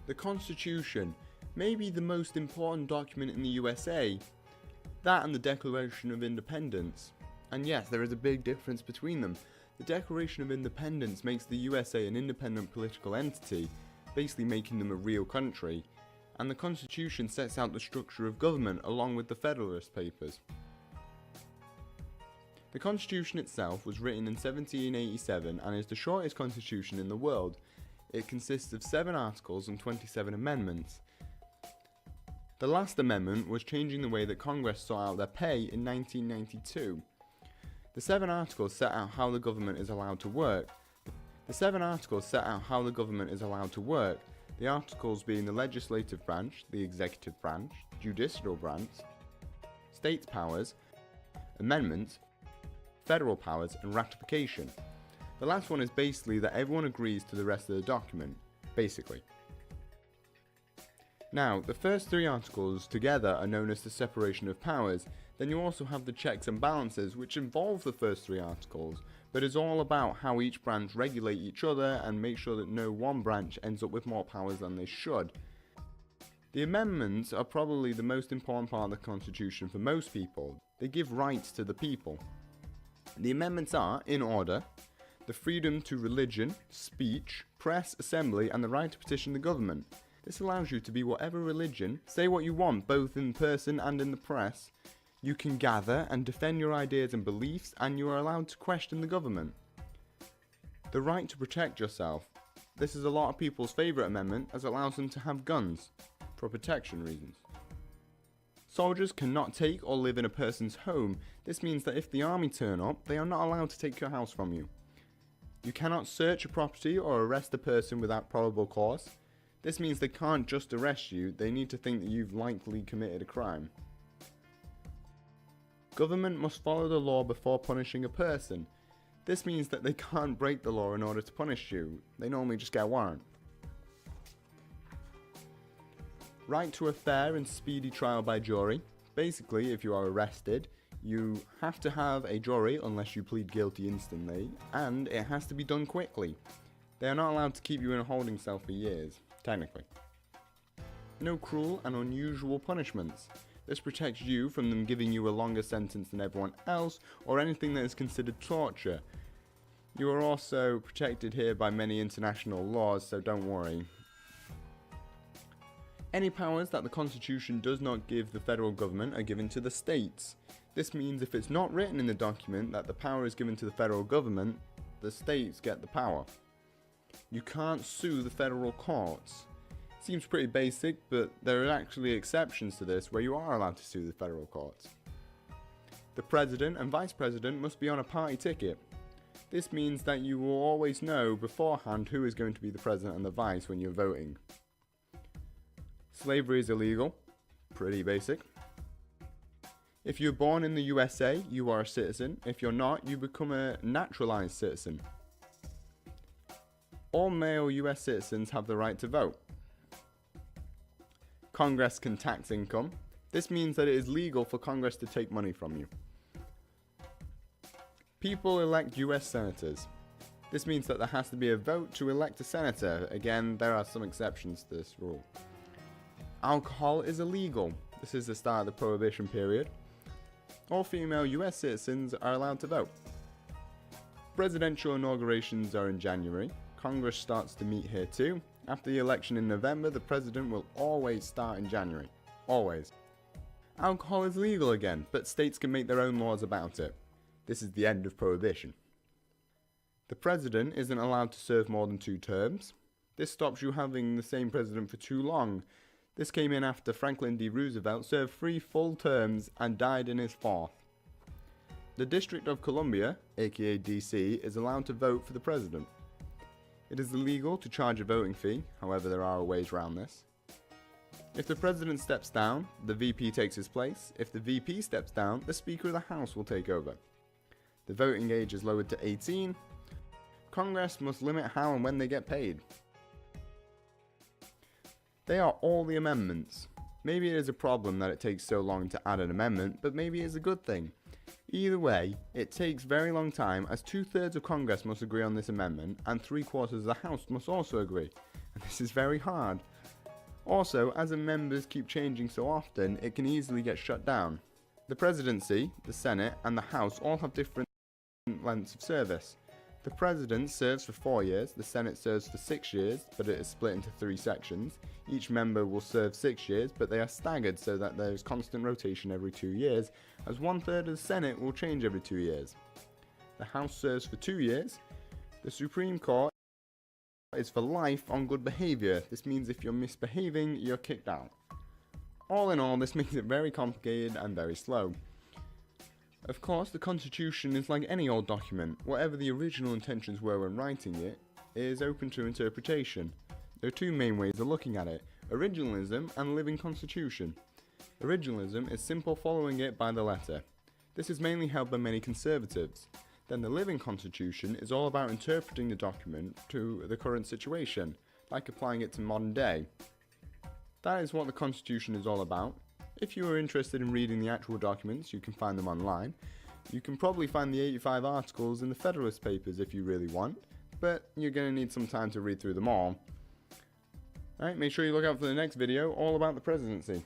The Constitution may be the most important document in the USA, that and the Declaration of Independence. And yes, there is a big difference between them. The Declaration of Independence makes the USA an independent political entity, basically making them a real country, and the Constitution sets out the structure of government along with the Federalist Papers. The Constitution itself was written in 1787 and is the shortest constitution in the world. It consists of 7 articles and 27 amendments. The last amendment was changing the way that Congress sought out their pay in 1992. The 7 articles set out how the government is allowed to work. The articles being the legislative branch, the executive branch, judicial branch, states' powers, amendments, federal powers, and ratification. The last one is basically that everyone agrees to the rest of the document, basically. Now, the first 3 articles together are known as the separation of powers. Then you also have the checks and balances, which involve the first 3 articles, but is all about how each branch regulate each other and make sure that no one branch ends up with more powers than they should. The amendments are probably the most important part of the Constitution for most people. They give rights to the people. The amendments are, in order, the freedom to religion, speech, press, assembly, and the right to petition the government. This allows you to be whatever religion, say what you want both in person and in the press. You can gather and defend your ideas and beliefs, and you are allowed to question the government. The right to protect yourself. This is a lot of people's favourite amendment as it allows them to have guns, for protection reasons. Soldiers cannot take or live in a person's home. This means that if the army turn up, they are not allowed to take your house from you. You cannot search a property or arrest a person without probable cause. This means they can't just arrest you, they need to think that you've likely committed a crime. Government must follow the law before punishing a person. This means that they can't break the law in order to punish you. They normally just get a warrant. Right to a fair and speedy trial by jury. Basically, if you are arrested, you have to have a jury unless you plead guilty instantly, and it has to be done quickly. They are not allowed to keep you in a holding cell for years, technically. No cruel and unusual punishments. This protects you from them giving you a longer sentence than everyone else, or anything that is considered torture. You are also protected here by many international laws, so don't worry. Any powers that the Constitution does not give the federal government are given to the states. This means if it's not written in the document that the power is given to the federal government, the states get the power. You can't sue the federal courts. Seems pretty basic, but there are actually exceptions to this where you are allowed to sue the federal courts. The president and vice president must be on a party ticket. This means that you will always know beforehand who is going to be the president and the vice when you're voting. Slavery is illegal. Pretty basic. If you're born in the USA, you are a citizen. If you're not, you become a naturalized citizen. All male US citizens have the right to vote. Congress can tax income. This means that it is legal for Congress to take money from you. People elect US senators. This means that there has to be a vote to elect a senator. Again, there are some exceptions to this rule. Alcohol is illegal. This is the start of the Prohibition period. All female US citizens are allowed to vote. Presidential inaugurations are in January. Congress starts to meet here too. After the election in November, the president will always start in January. Always. Alcohol is legal again, but states can make their own laws about it. This is the end of Prohibition. The president isn't allowed to serve more than 2 terms. This stops you having the same president for too long. This came in after Franklin D. Roosevelt served 3 full terms and died in his 4th. The District of Columbia, aka DC, is allowed to vote for the president. It is illegal to charge a voting fee, however there are ways around this. If the president steps down, the VP takes his place. If the VP steps down, the Speaker of the House will take over. The voting age is lowered to 18. Congress must limit how and when they get paid. They are all the amendments. Maybe it is a problem that it takes so long to add an amendment, but maybe it's a good thing. Either way, it takes very long time as 2/3 of Congress must agree on this amendment and 3/4 of the House must also agree. And this is very hard. Also, as the members keep changing so often, it can easily get shut down. The presidency, the Senate, and the House all have different lengths of service. The President serves for 4 years, the Senate serves for 6 years, but it is split into 3 sections. Each member will serve 6 years, but they are staggered so that there is constant rotation every 2 years, as 1/3 of the Senate will change every 2 years. The House serves for 2 years. The Supreme Court is for life on good behaviour. This means if you're misbehaving, you're kicked out. All in all, this makes it very complicated and very slow. Of course, the Constitution is like any old document. Whatever the original intentions were when writing it is open to interpretation. There are 2 main ways of looking at it: originalism and living constitution. Originalism is simple following it by the letter. This is mainly held by many conservatives. Then the living constitution is all about interpreting the document to the current situation, like applying it to modern day. That is what the Constitution is all about. If you are interested in reading the actual documents, you can find them online. You can probably find the 85 articles in the Federalist Papers if you really want, but you're going to need some time to read through them all. Alright, make sure you look out for the next video all about the presidency.